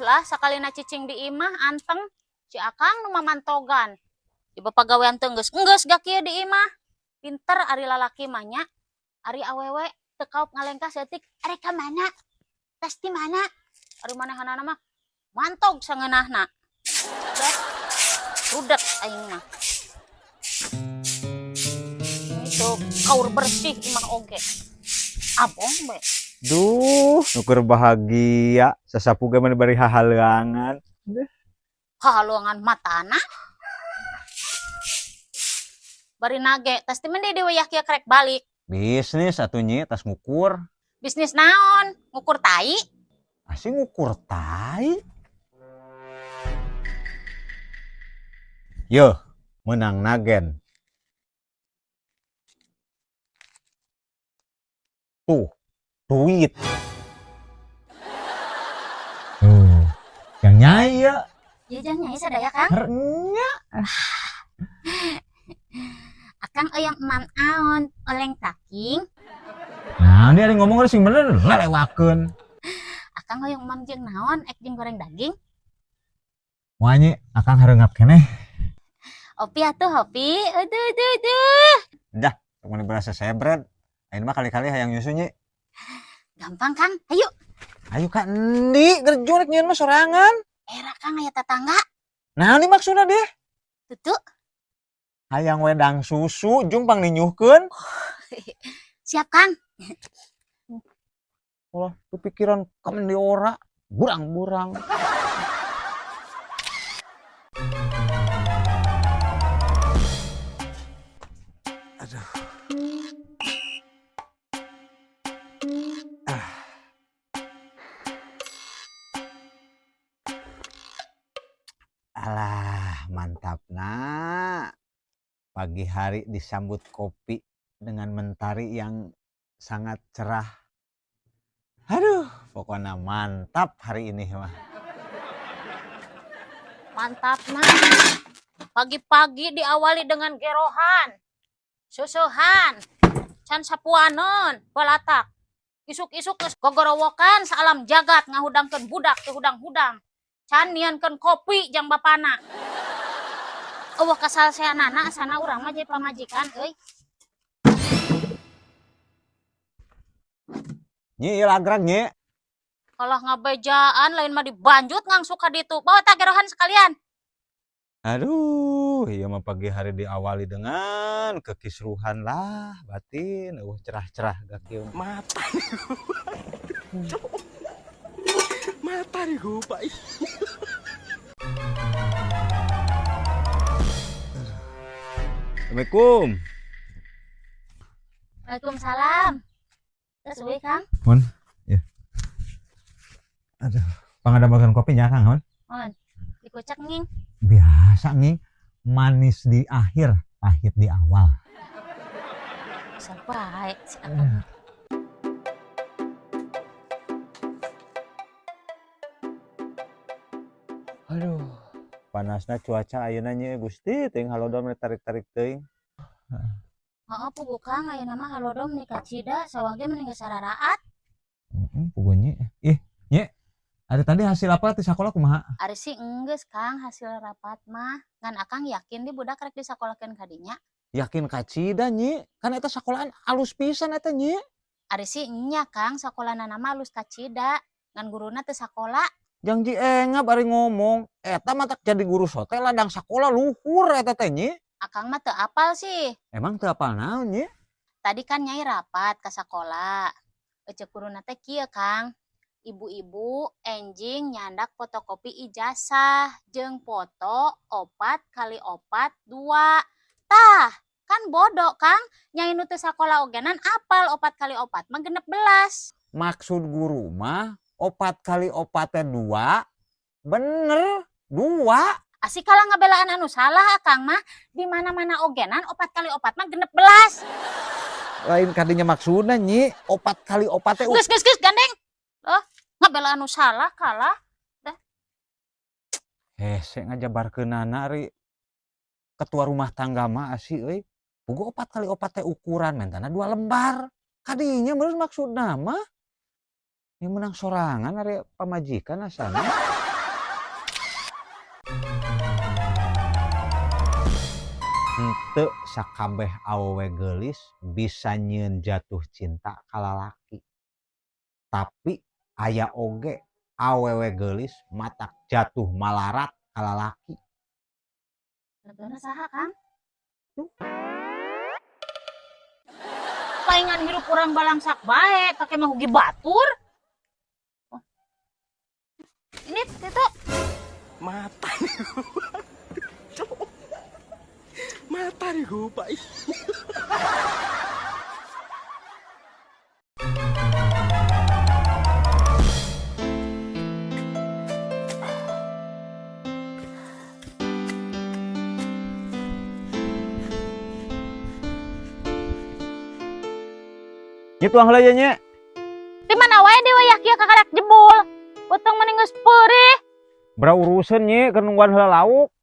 Ulah sakalina cicing di imah anteng si akang nu mamantogan. Di bapagawean teu geus gak kieu di imah. Pinter ari lalaki mah nya. Ari awewe teu kaup ngalengkah setik, "Ari ka mana? Tas di mana?" Ari manehanana mah mantog sangeunahna. Dah rudet aing mah. Itu kaur bersih imah oge. Abong be. Duh, nuker bahagia. Sasapu ge mah bari hahalangan. Hahaluangan matana. Bari nage, tas teh mende dewe yakia krek balik. Bisnis atunya tas ngukur. Bisnis naon? Ngukur tai? Asing ngukur tai. Yo, menang nagen. Tuh, duit. Yang nyai ya. Ya jangan nyai sadaya Kang. Harnya. Akang oyang emam aon, oleng taking. Nah, dia ngomong sing bener lelewakeun. Akang oyang emam jeung naon, ek jeung goreng daging. Wanya akang hareungap keneh. Opi atuh hopi. Aduh. Dah, temen berasa sebret. Ayeuna mah kali-kali hayang nyusu nya. Gampang Kang, ayo. Ayo Kak Endi, gerjo rek nyieun mah sorangan. Era Kang aya tetangga. Nah, ini maksudna deh. Tutu. Hayang wedang susu jeung pang ninyuhkeun. Siap Kang. Wah, kepikiran kamen di ora, burang-burang. Aduh. Alah, mantap nak. Pagi hari disambut kopi dengan mentari yang sangat cerah. Aduh, pokoknya mantap hari ini mah. Mantap nah. Pagi-pagi diawali dengan gerohan, susuhan, can sapuanon, balatak. Isuk-isuk geus gogorowokan saalam jagat ngahudangkeun budak teu hudang-hudang. Can niankeun kopi jang bapana. Eueuh kasalseanana asana urang mah jadi pamajikan euy. Nyi ieu lagrag nyi. Kalah ngabejaan lain mah dibanjut ngangsu ka ditu. Bawa ta gerohan sekalian. Aduh, iya mah pagi hari diawali dengan kekisruhan lah, batin, cerah-cerah gak kieu. Mata mata nih gue pak. Assalamualaikum. Waalaikumsalam. Terus we Kang? Hon, ya. Aduh, pangada makan kopinya Kang Hon. Hon, dikucek nging. Biasa nih, manis di akhir, pahit di awal. Bisa baik si Akang. Aduh, panasna cuaca ayeuna nya Gusti, teuing halodom tarik-tarik teuing. Heeh, pugu Kang ayeuna mah halodom nikah cida sawage mending geus sararaat. Pugunya. Nya. Ada tadi hasil apa di sekolah kumaha? Ari sih enggeus Kang hasil rapat mah. Ngan Akang yakin di budak rek disakolahkeun ka dinya. Yakin kacida nyi, kan eta sekolahan alus pisan eta nyi. Ari sih nya Kang sakolana nama alus kacida. Ngan guruna teu sakola. Jang ji engap bari ngomong, eta mah tak jadi guru sote ladang sekolah luhur eta teh nyi. Akang mah teu apal sih. Emang teu apal naon nyi? Tadi kan nyai rapat ka sakola. Eceuk guruna teh kieu Kang. Ibu-ibu enjing nyandak fotokopi ijazah jeung foto 4 x 4 2. Tah, kan bodoh Kang. Nyai nu teu sakola ogenan apal 4 x 4 mah 16. Maksud guru mah 4 x 4 teh 2. Bener, 2. Asik kalah ngabelaan anu salah Kang mah. Di mana-mana ogenan 4 x 4 mah 16. Lain kadinya maksudna nyi, 4 x 4 teh. Geus gandeng. Oh, ngabela anu salah kalah. Hese ngajabarkeunana ari ketua rumah tangga mah asih euy. Puguh 4 x 4 teh ukuran mentana 2 lembar. Kadinya bener maksudna mah. Yang menang sorangan ari pamajikan asana. teu sakabeh awewe geulis bisa nyieun jatuh cinta ka lalaki. Tapi aya oge awewe geulis matak jatuh malarat ka lalaki. Contohna saha, Kang? Palingan hirup urang balangsak bae, pake mah hugi batur. Oh. Ini itu Mata nih mata nih gue pak. Nya tuang heula nya. di mana wae dewa kieu kakarak jebul. Potong mending geus peurih. Bra urusan nya keur nungguan heula lauk.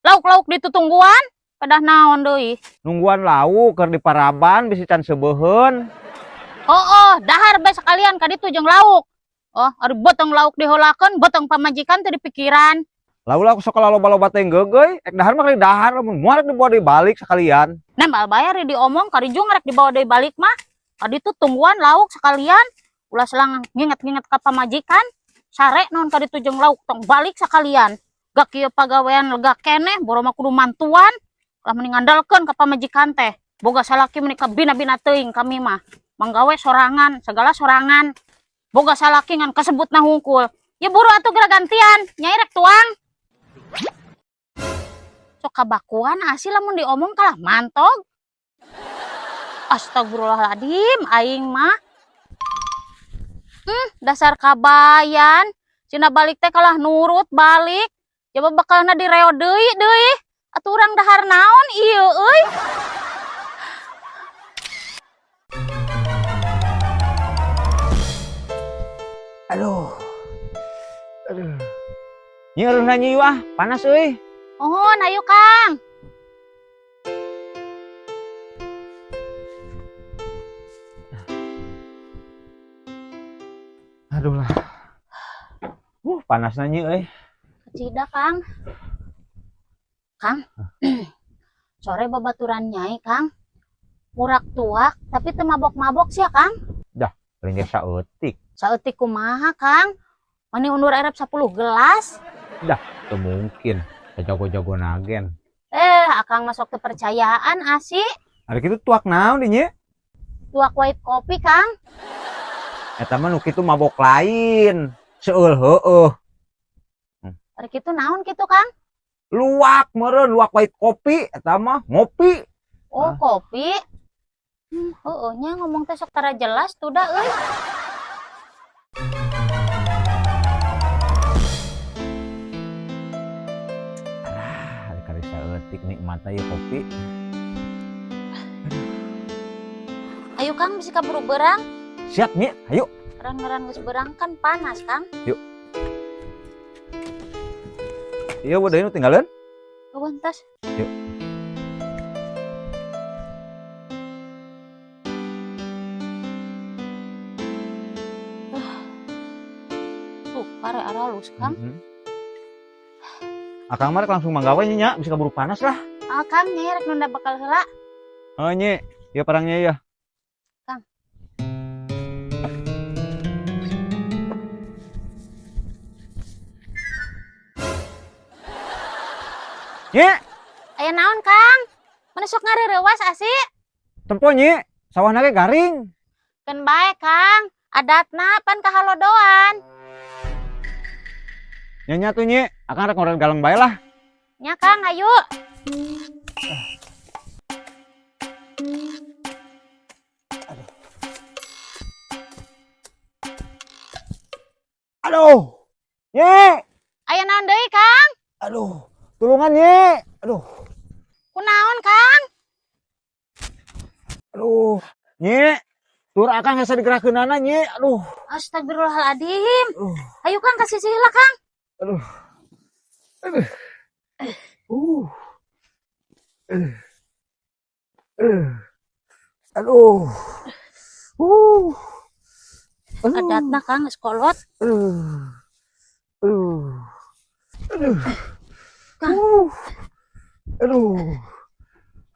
Lauk-lauk ditutungguan, kedah naon deui. Nungguan lauk keur di paraban bisi can sebeuheun. Oh, dahar bae sekalian ka ditu jeung lauk. Oh, ari botong lauk diheulakeun, botong pamajikan teu dipikiran. Lauk sok loba-loba teh geugeuy, ek dahar mah dahar lamun moal dibawa deui balik sakalian. Nambal bayar diomong ka dijung rek dibawa deui balik mah. Tadi tuh tungguan lauk sekalian, ulah selang nginget-nginget ka pamajikan, sare non ka ditu jeung lauk tong balik sekalian. Gak kieu pagawean lega keneh, boro mah kudu mantuan, lah mending ngandalkeun ka pamajikan teh. Boga salaki menika bina-bina teuing kami mah. Manggawe sorangan, segala sorangan. Boga salaki ngan kasebutna hungkul. Ya buru atuh geura gantian, nyai rek tuang. Sok kabakuan asih lamun diomong kalah mantog. Astagfirullahaladzim, aing mah. Dasar kabayan. Cina balik teh kalah nurut balik. Coba bakalna direo deui. Atuh urang dahar naon ieu euy. Aduh. Nya eureun nanya ieu panas euy. Oh, ayo Kang. Aduh lah. Panas nanya euy. Kecida Kang. Kang. Sore babaturan nyai Kang. Murak tuak tapi teu mabok-mabok sia Kang. Dah, paling ge saeutik. Saeutik kumaha Kang? Mani undur erep 10 gelas. Dah, teu mungkin. Jago-jago nagen. Akang masuk kepercayaan asih. Ari kitu tuak naon di nya? Tuak white kopi Kang. Eta mah nu kitu mabok lain. Seueur heueuh. Ari kitu naon kitu Kang? Luwak meureun, luwak white kopi eta mah ngopi. Oh, kopi. Heueuh nya ngomong teh sok tara jelas tuh da euy. Alah, kali saeutik nikmatna ieu kopi. Ayo Kang bisi kaburu beurang. Siap nya, ayo. Ran-ran geus beurang kan panas Kang. Yuk. Iya udah ini tinggalin. Eueuh tas. Yuk. Tuh, pare aralus Kang. Akang mah langsung manggawe nya, bisa kaburu panas lah. Kang nyai rek nunda bakal heula. Oh nya, ieu parangnya ya. Kang. Nya, Aya naon Kang? Mana sok ngareurewas asih? tempo nya, sawahna ge garing. Keun bae Kang, adatna pan kahalodoan. Nya tuh nya, akang rek ngoreng galeng bae lah. Nya Kang, ayo. Aduh. Nya, Aya naon deui Kang? aduh. Tulungan nya. Aduh. Kunaon Kang? Aduh. Nya, tur akang hese digerakkeunana nya. Aduh. Astagfirullahaladzim. Ayo Kang kasih sihila Kang. Aduh. Aduh. Aduh. Adatna Kang geus kolot. Kang.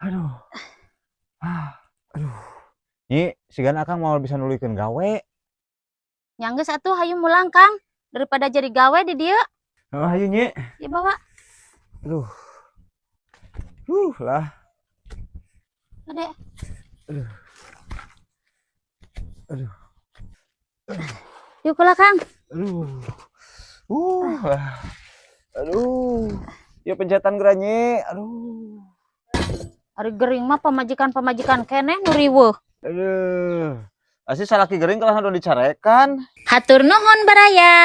Aduh. Aduh. Nyi, sigan akang mau bisa nulikeun gawe. Nyanggeus atuh hayu mulang Kang daripada jadi gawe di dieu. Oh, ayo Nyi. Ieu bawa. Aduh. Lah. Ade. Aduh. Aduh. Yuk kula Kang. Aduh. Lah. Aduh. Ya pencetan geranyi. Aduh. Ari gering mah pamajikan-pamajikan keneh nu riweuh. Aduh. Asih salaki gering kalau hando dicarekan. Hatur nuhun baraya.